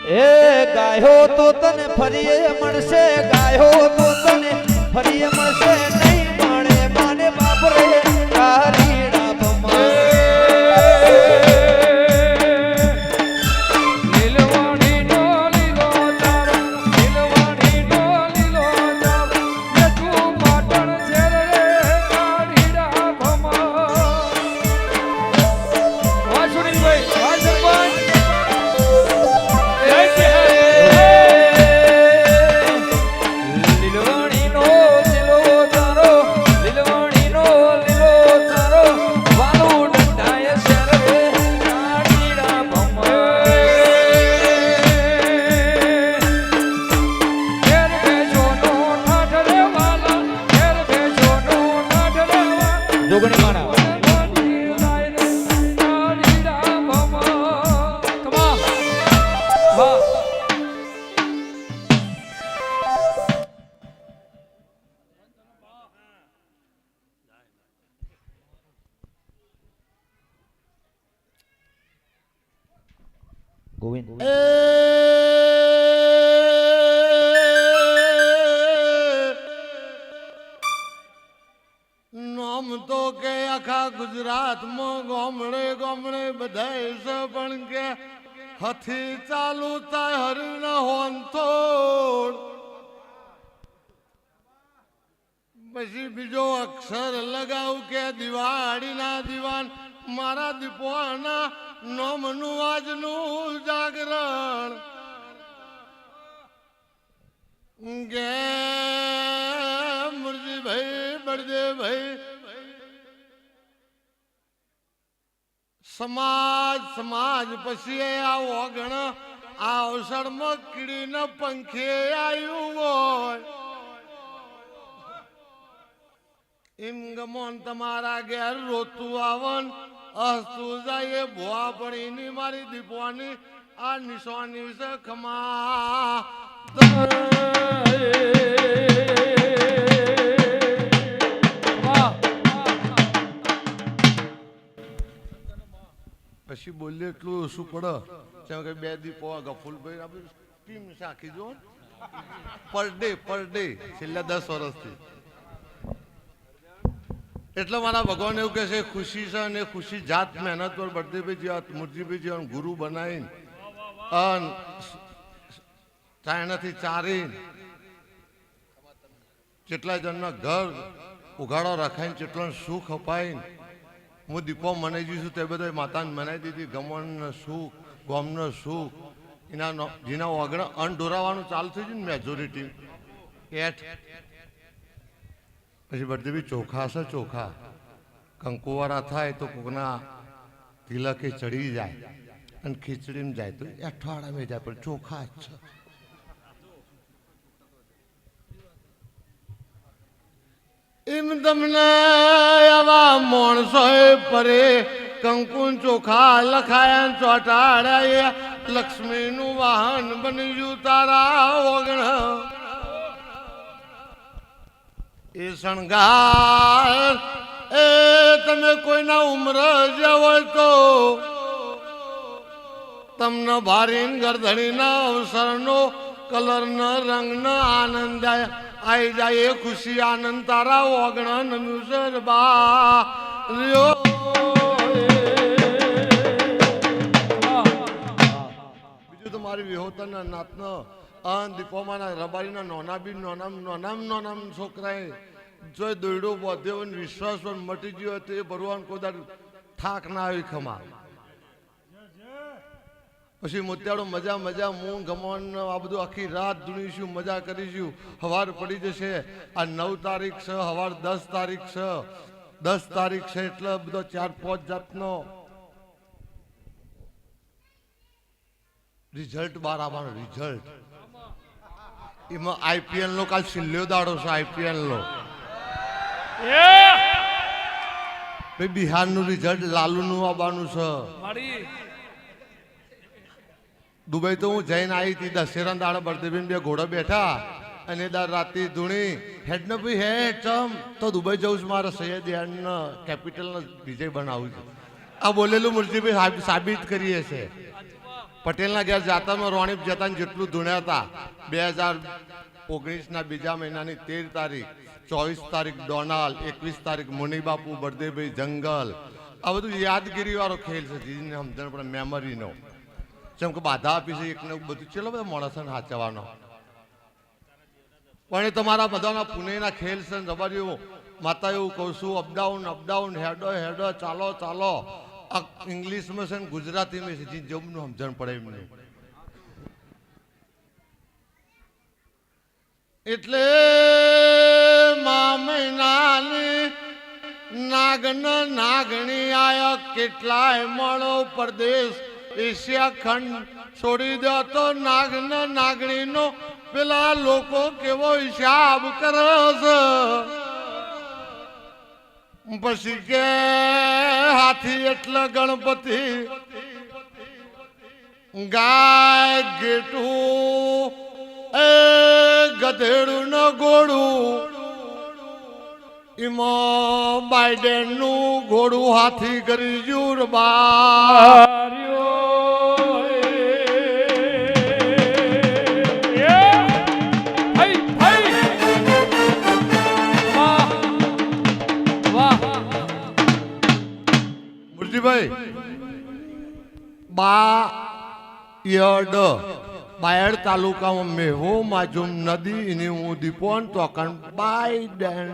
એ ગાયો તો તને ફરીએ મળશે, ગાયો તો તને ફરીએ મળશે, નહીં મળે માને બાપ રે તારી ડાબમાં. ગોવિંદ નામ તો કે આખા ગુજરાતમાં ગામડે ગામડે બધાય છે પણ કે હથી ચાલુ થાય હરિના હોંથોડ પછી બીજો અક્ષર લગાવ કે દિવાળીના દિવાન મારા દીપવાના નોમનું આજનું જાગરણ ગે મુરજીભાઈ બળદેવભાઈ સમાજ પછી આ ઓગણ આ અવસરમાં કીડીને પંખે આવ્યું હોય એમ ગમોન તમારા ઘેર રોતું આવન હસતું જાય ભુવા પડીની મારી દીપવાની આ નિશાની છે ખમા. પછી બોલીએ એટલું ઓછું પડે જેમ કે બે દીપો ગફુલભાઈ આપણે ટીમ સાખી જો પર ડે છેલ્લા 10 વર્ષથી. એટલે મારા ભગવાન એવું કહે છે ખુશી છે અને ખુશી જાત મહેનત પર બળદેવભાઈ જેવા મુરજીભાઈ જેવા ગુરુ બનાવીને ચાયણાથી ચારીને જેટલા જણના ઘર ઉઘાડો રખાઈને જેટલો સુખ અપાઈને હું દીપો મનાઈ જઈશું તે બધા માતાને મનાઈ દીધી. ગમણનો સુખ ગોમનો સુખ એના જેના ઓગણ અન્ન ઢોરાવાનું ચાલુ થઈ ગયું ને મેજોરિટી એઠ. પછી બળદેવી ચોખા છે ચોખા કંકુવાળા થાય તો કોકના તિલકે ચડી જાય અને ખીચડીમાં જાય તો અઠવાડિયામાં જાય પણ ચોખા જ છે. એમ તમને આવા માણસો પરે કંકુ ચોખા લખાયા ચોટાડ્યા લક્ષ્મીનું વાહન બની ગયું તારા ઓગણ એ શણગાર એ તમે કોઈના ઉમર જે હોય તો તમને ભારીન ગરધણીના અવસરનો કલરનો રંગનો આનંદ આઈ જાય એ ખુશી આનંદ તારા ઓગણ મ્યુઝર બા લ્યો. બીજું તો મારી વિહોતરના નાતનો દીપોમાના રબારીના નોનામ છોકરાએ જો દોયડો બોધ્યો વિશ્વાસ પણ મટી ગયો હતો એ ભરવાનું કોદાર થાક ના આવી ખમા. પછી મોતિયાળો મજા હું ગમન આ બધું આખી રાત ધૂણીશું મજા કરીશું. હવાર પડી જશે આ 9 તારીખ છે હવાર 10 તારીખ છે 10 તારીખ છે એટલે બધો 4-5 જાતનો રિઝલ્ટ બહાર આવવાનો. રિઝલ્ટ એમાં IPL નો કાલ છેલ્લો દાડો છે. IPL નો બિહારનું રિઝલ્ટ લાલુનું આવવાનું છે. દુબઈ તો હું જઈને આવી હતી દશેરા દાડા બળદેવીને બે ઘોડા બેઠા અને દર રાતે ધૂણી હેડ ને ભાઈ હેડ ચમ તો દુબઈ જવું છું મારે સૈયદ કેપિટલનો વિજય બનાવું છે. આ બોલેલું મુરજીભાઈ સાબિત કરીએ છે. પટેલના ઘેર જાતામાં રોણીપ જતા જેટલું ધૂણ્યા હતા 2019ના બીજા મહિનાની 13 તારીખ, 24 તારીખ ડોનાલ્ડ, 21 તારીખ મુનિબાપુ, બળદેવભાઈ જંગલ, આ બધું યાદગીરી વાળો ખેલ છે. જીને સમજણ પડે મેમરીનો. જેમ કે બાધા આપી છે એકને બધું ચેલો બધા માણસને સાચવવાનો. પણ એ તમારા બધાના પુણેના ખેલ છે. રબારીઓ માતા એવું કહું છું, અપડાઉન અપડાઉન, હેડો હેડો, ચાલો ચાલો. ઇંગ્લિશમાં છે ને ગુજરાતીમાં છે, જમનું સમજણ પડે એમને. એટલે મહિનાની નાગન નાગણી આયા કેટલાય મળો પરદેશ એશિયા ખંડ છોડી દો તો નાગન નાગણીનો પેલા લોકો કેવો હિસાબ કરે છે. પછી કે હાથી એટલે ગણપતિ, ગાય ગેટું એ ગધેડું ન ઘોડું, એમાં બાઇડેન નું ઘોડું હાથી કરી જુરબા. બાયડ તાલુકામાં મેહો માજુમ નદી એની હું દીપોન તો બાઇડેન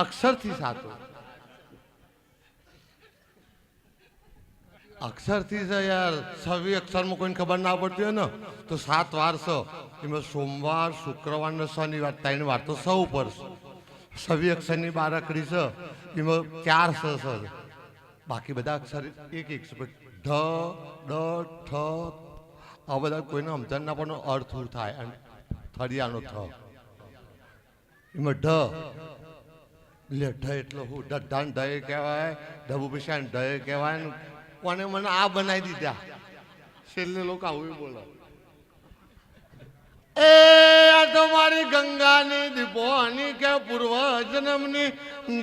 અક્ષરથી સાચો. અક્ષરથી છે યાર. 26 અક્ષરમાં કોઈને ખબર ના પડતી હોય ને તો 7 વાર છે. એમાં સોમવાર, શુક્રવાર ને શનિવાર 3 વાર તો 100 ઉપર છે. 26 અક્ષરની બારકડી છે, એમાં 4 છે. બાકી બધા અક્ષર એક એક છે. ઢ, ડ, ઠ, આ બધા કોઈને સમજણ ના પણ અર્થ શું થાય. અને થળિયાનો થ, એમાં ઢ એટલે ઢ એટલે હું ઢાન ઢય કહેવાય, ઢબુ પૈસા ઢય કહેવાય. કોને મને આ બનાવી દીધા છેલ્લે લોકો આવું બોલો. એ આ તમારી ગંગાની દીપોની કે પૂર્વ જન્મની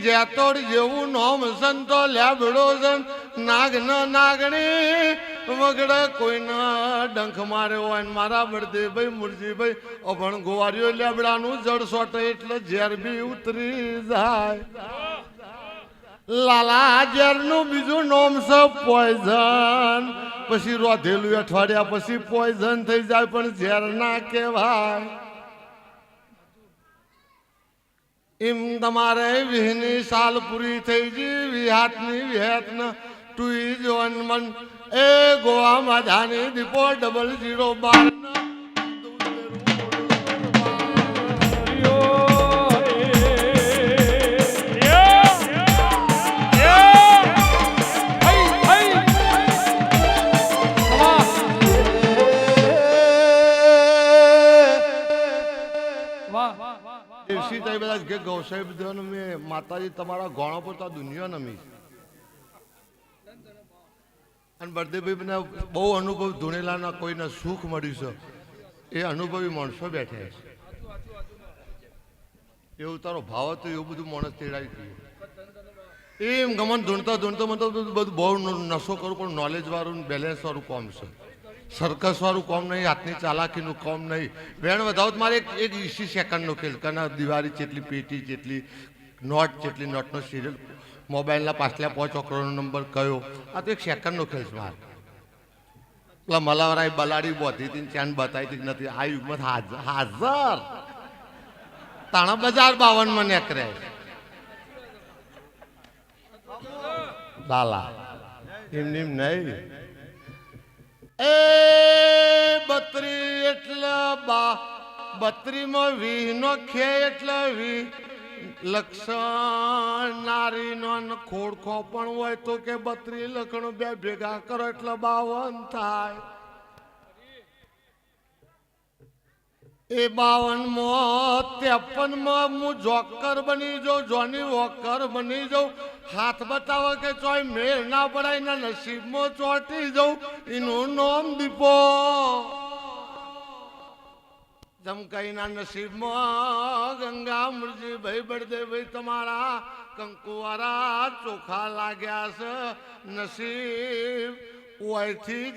જેતોડ જેવું નોમ સંતો લેબડો જન નાગન નાગણી વગડે કોઈના ડંખ માર્યો હોય. મારા બળદેવભાઈ મુરજીભાઈ અભણ ગોવારીઓ લેબડાનું જળ સોટે એટલે ઝેર બી ઉતરી જાય. લાલા ઝેરનું બીજું નોમ છે પોઈઝન. પછી રોધેલું અઠવાડિયા પછી પોઈઝન થઈ જાય પણ ઝેર ના કહેવાય. એમ તમારે વીહની સાલ પૂરી થઈ ગઈ, વિહાતની વિહેત ન ટુઈ જોન મન એ ગોવામાં ધાની દીપો 002 માતાજી તમારા ગોણો પર તો દુનિયા નમી. અને બળદેવભાઈ બહુ અનુભવ ધૂણેલાના કોઈને સુખ મળ્યું છે. એ અનુભવી માણસો બેઠા છે. એવું તારો ભાવ હતો એવું બધું માણસ તેડાવી ગયું. એમ ગમન ધૂણતા ધૂણતા મને તો બધું બહુ નશો કરું પણ નોલેજ વાળું બેલેન્સ વાળું કામ છે. સર્કસ વાળું કામ નહીં, હાથની ચાલાકીનું કામ નહીં. વેણ વધાવો મારે એક 20 સેકન્ડનો ખેલ કના દિવાળી જેટલી પેટી જેટલી નોટ જેટલી નોટનો સિરિયલ મોબાઈલના પાછલા 5 અકરોનો નંબર કયો. આ તો 1 સેકન્ડનો ખેલ છે મારે. પેલા મલાવરાએ બલાડી બોધી હતી ચાંદ બતાવી હતી નથી. આ યુગમાં હાજર તાણા બજાર 52માં નેકરે લાલા એમ નહીં. એ 32 એટલે 32માં 20 નો ખે એટલે 20 લક્ષણ નારીનો ખોડખો પણ હોય તો કે 32 લખણો 2 ભેગા કરો એટલે 52 થાય. એ 52માં 53માં હું જોકર બની જાઉં, જોની વોકર બની જાઉં. હાથ બતાવો કે ચોય મેળ ના પડાય ને નસીબમાં ચોટી જાઉં. એનું નામ દીપો. જમકાઈના નસીબમાં ગંગા મુરજીભાઈ બળદેવભાઈ તમારા કંકુવારા ચોખા લાગ્યા છે. નસીબ ઓયથી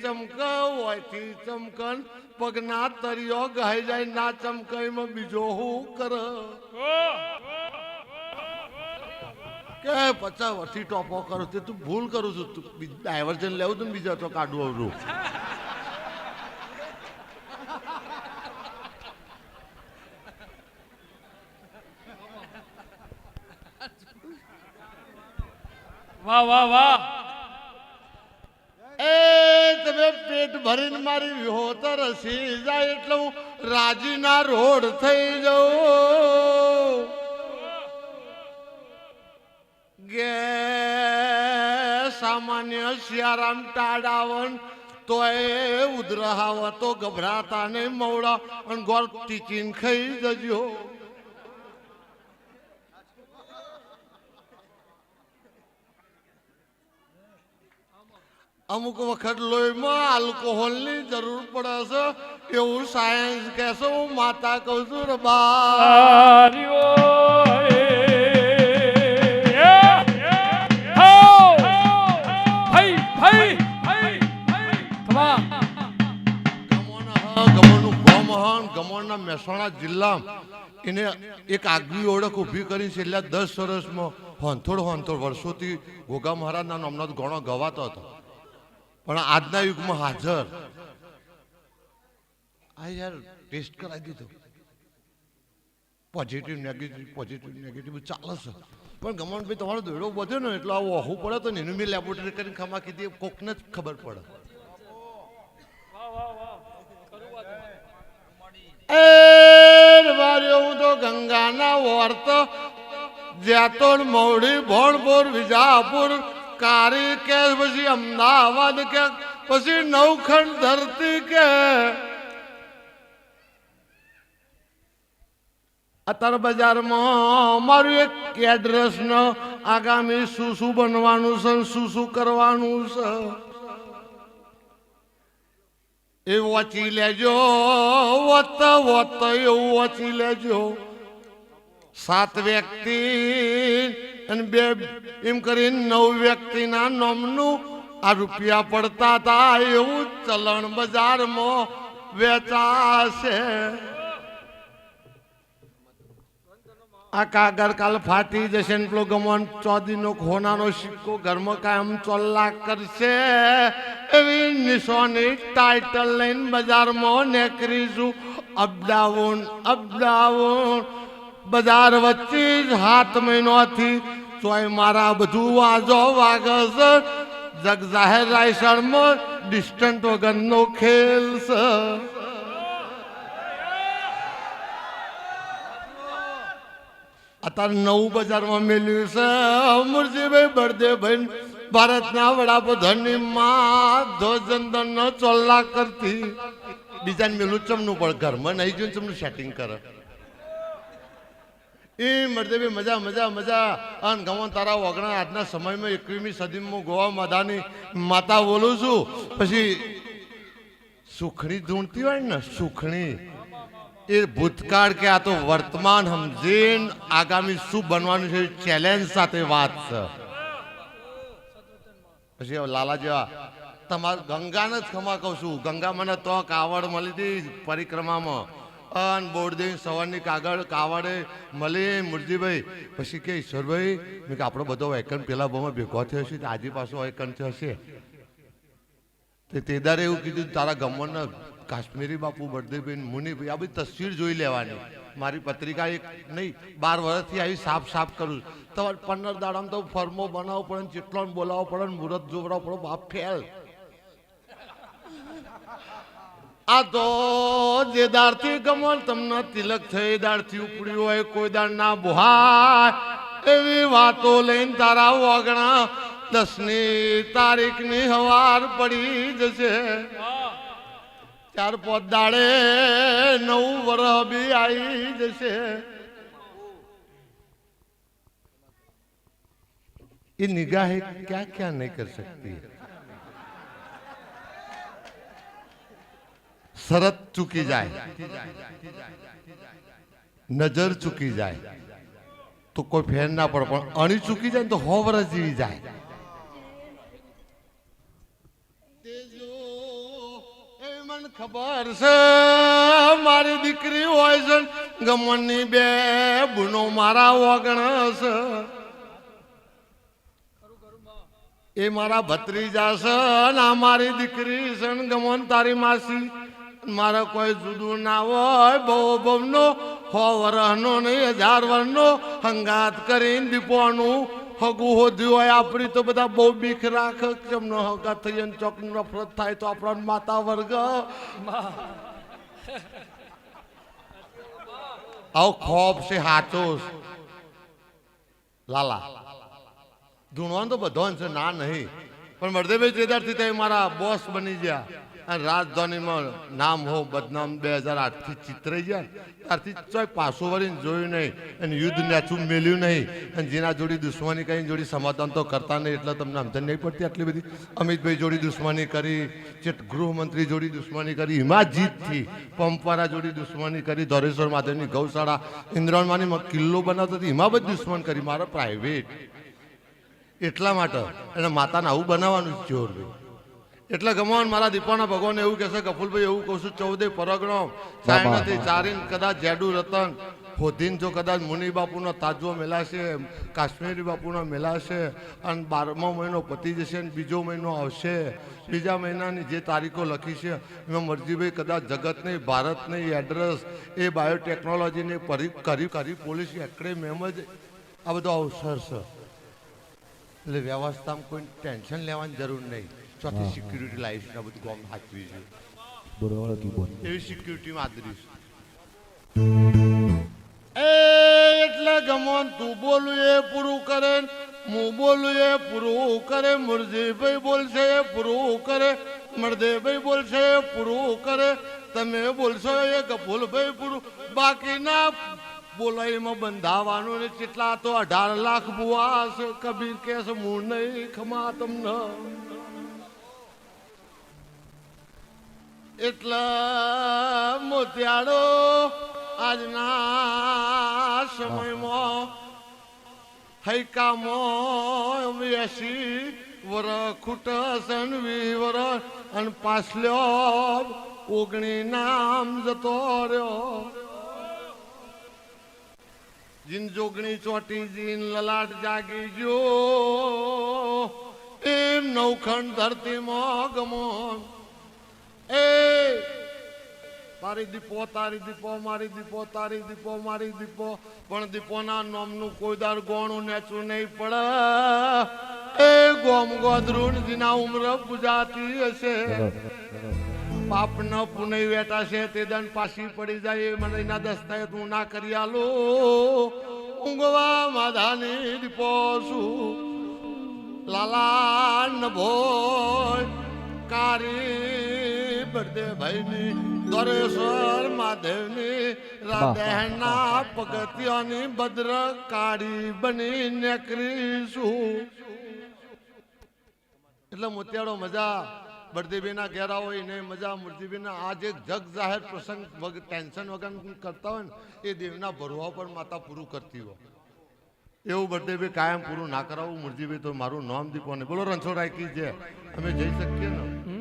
ચમકન પગના તરિયો ગાઈ જાય ના ચમકાઈમાં બીજો હું કર કે 50 વર્ષથી ટોપો કરો તે તું ભૂલ કરું છું તું ડાયવર્જન લેવું તું બીજા તો કાઢવું આવડું વાહ વાહ વાહ એ તમે પેટ ભરીને મારી વિહોતર હસી જાય એટલે હું રાજીના રોડ થઈ જાઉં ગે સામાન્ય સિયારામ ટાડાવન તો એ ઉધરહાવ તો ગભરાતા ને મવડા અને ગોળ ટીચીને ખાઈ જજો અમુક વખત લોહીમાં આલ્કોહોલની જરૂર પડે છે એવું સાયન્સ કહેશે હું માતા કહું છું રે બા ગમોણના મહેસાણા જિલ્લામાં એને એક આગવી ઓળખ ઊભી કરી છેલ્લા 10 વર્ષમાં હોંથોડ વર્ષોથી ગોગા મહારાજના નામનો ઘણો ગવાતો હતો પણ આજના યુગમાં હાજર આ યાર ટેસ્ટ કરાવી દીધો પોઝિટિવ નેગેટિવ ચાલે છે પણ ગમનભાઈ તમારો દોડો બધો ને એટલે આવું ઓહું પડે તો એનું મેં લેબોરેટરી કરીને ખમા કીધી કોકને જ ખબર પડે હું તો ગંગાના વર્ત જેતોડ મવડી ભણપુર વિજાપુર કારી કે પછી અમદાવાદ કે પછી નવખંડ ધરતી કે અત્યારે બજારમાં મારું એક એડ્રેસ ન આગામી શું બનવાનું છે શું કરવાનું છે એ વાંચી લેજો વત એવું વાંચી લેજો 7 વ્યક્તિ અને 2 એમ કરીને 9 વ્યક્તિના નામનું આ રૂપિયા પડતા હતા એવું ચલણ બજારમાં વેચાશે આ કાગળ કાલ ફાટી જશે ને પેલો ગમન ચોદીનો ખોનાનો સિક્કો ઘરમાં કાયમ ચોલ્લા કરશે એવી નિશાની ટાઇટલ લઈને બજારમાં નીકળીશું અપડાઉન બજાર વચ્ચે જ 7 મહિનાથી ચોય મારા બધું વાજો વાગે છે જગ જાહેર રાયસણમાં ડિસ્ટન્ટ વગરનો ખેલ છે અત્યારે નવું બજારમાં મેલ્યું છે મુરજીભાઈ બળદેવભાઈ ભારતના વડાપ્રધાનની માં ધ્વજવંદનનો ચોલ્લા કરતી બીજાને મેલું ચમનું પણ ઘરમાં નહીં જોઈને ચમનું સેટિંગ કરે એ મરદેવી મજા અને ગમન તારા વગણા આજના સમયમાં 21મી સદીમાં ગોવા માતાની માતા બોલું છું પછી સુખણી ધૂણતી હોય ને સુખણી એ ભૂતકાળ કે આ તો વર્તમાન સમજીને આગામી શું બનવાનું છે ચેલેન્જ સાથે વાત છે પછી લાલા જેવા તમારે ગંગાને જ ખમા કહું છું ગંગા મને તો કાવડ મળી હતી પરિક્રમામાં અને બોરદેવી સવારની કાવડે મળી મુરજીભાઈ પછી કે ઈશ્વરભાઈ મેં કે આપણો બધો વેકન પેલા બહુ ભેગો થયો છે આજે પાછો વેકન થશે તે તેદારે એવું કીધું તારા ગમનના કાશ્મીરી બાપુ બળદેવભાઈ મુનિભાઈ આ બધી તસવીર જોઈ લેવાની મારી પત્રિકા એક નહીં 12 વર્ષથી આવી સાફ કરું તમારે 15 દાડામાં તો ફર્મો બનાવવો પડે ને ચેટલો બોલાવવો પડે ને મુહૂર્ત જોવડાવવો પડે બાપ ફેલ આ તો જે દાળથી ગમન તમને તિલક થઈ દાળથી ઉપડ્યું હોય કોઈ દાળ ના બુહાય એવી વાતો લઈને તારા વગણા 10મી તારીખની હવાર પડી જશે 4-5 દાડે 9 વર્ષ બી આવી જશે ये निगाहें क्या क्या नहीं कर सकती शरत चुकी जाए नजर चुकी जाए तो कोई फेर ना पड़े पण अणी चुकी जाए तो 100 વર્ષ जीवी जाए તે મને ખબર છે મારી દીકરી હોય છે ગમનની બે બુનો મારા વગણ છે એ મારા ભત્રીજા છે ને આ મારી દીકરી છે ને ગમન તારી માસી મારે કોઈ જુદું ના હોય બહુ બહુનો 100 વર્ષનો નહીં 1000 વર્ષનો હંગાત કરીને દીપોનું હગું હોદ્યું હોય આપણી તો બધા બહુ બીક રાખે કેમનો હગા થઈ અને ચોક નફરત થાય તો આપણા માતા વર્ગ આવો ખોફ છે હાચો લાલા ધૂણવાનું તો બધો છે ના નહીં પણ મરદેભાઈ ત્રેદારથી તે મારા બોસ બની ગયા અને રાજધાનીમાં નામ હો બદનામ 2008 થી ચિતરાઈ ગયા ત્યારથી ચોય પાછું વળીને જોયું નહીં અને યુદ્ધ નેચું મેલ્યું નહીં અને જેના જોડી દુશ્મની કરીને જોડી સમાધાન તો કરતા નહીં એટલે તમને સમજણ નહીં પડતી આટલી બધી અમિતભાઈ જોડી દુશ્મની કરી ચેટ ગૃહમંત્રી જોડી દુશ્મની કરી હિમાજીતથી પંપવારા જોડી દુશ્મની કરી ધોરેશ્વર મહાદેવની ગૌશાળા ઇન્દ્રણમાંની કિલ્લો બનાવતો હતી એમાં બધી દુશ્મન કરી મારા પ્રાઇવેટ એટલા માટે એને માતાને આવું બનાવવાનું જ જોર એટલે ગમવાન મારા દીપાના ભગવાન એવું કહેશે કપૂલભાઈ એવું કહું છું 14 પરગણો ચાઇનાથી ચારીન કદાચ જેડુ રતન હોધીન જો કદાચ મુનિ બાપુનો તાજો મેલાશે કાશ્મીરી બાપુનો મેલાશે અને 12મો મહિનો પતી જશે અને બીજો મહિનો આવશે બીજા મહિનાની જે તારીખો લખી છે એમાં મરજીભાઈ કદાચ જગત નહીં ભારત નહીં એડ્રેસ એ બાયોટેકનોલોજીને કરી પોલીસ એકેડેમી જ આ બધો અવસર છે એટલે વ્યવસ્થામાં કોઈ ટેન્શન લેવાની જરૂર નહીં ચોથી સિક્યુરિટી લાવીશ ને બધું કામ સાચવી છે એવી સિક્યુરિટી આદરીશ એટલે ગમન તું બોલું એ પૂરું કરે હું બોલું એ પૂરું કરે મુરજીભાઈ બોલશે એ પૂરું કરે મરદેભાઈ બોલશે એ પૂરું કરે તમે બોલશો એ કપૂલભાઈ પૂરું બાકીના બોલાઈમાં બંધાવાનું ને કેટલા તો 18 લાખ બુઆ છે કબીર કે છે હું નહીં ખમા તમને એટલે મોતિયાળો આજના સમયમાં હૈકામાં 80 વર્ષ ખૂટસન 20 વર્ષ અને પાછલ્યો 19 નામ જતો રહ્યો જીન જોગણી ચોટી જીન લલાટ જાગી જો એમ નવખંડ ધરતીમાં ગમન એ તારી દીપો મારી દીપો તારી દીપો મારી દીપો પણ દીપોના નામનું કોઈ દાર ગોણું નેચું નહીં પડે એ ગોમ ગોદરું જીના ઉમર પૂજાતી હશે પાપ ન પુનઃ વેટા છે તે દંડ પાછી પડી જાય મને એના દસ્તાવેજ હું ના કરી આલો ઊંઘવા માધાની દીપો છું લાલા ન ભોય કારી બળદે ભાઈની દોરેશ્વર મહાદેવની રાધેના પગથિયાની ભદ્ર કાળી બની નીકળીશું એટલે મોતિયાળો મજા બળદેવીના ઘેરા હોય ને મજા મૂર્તિબેનના આજ એક જગ જાહેર પ્રસંગ ટેન્શન વગર કરતા હોય ને એ દેવના ભરવા પર માતા પૂરું કરતી હોય એવું બળદેવી કાયમ પૂરું ના કરાવું મૂર્તિભાઈ તો મારું નામ દીપો ને બોલો રણછોડ રાયકી છે અમે જઈ શકીએ ને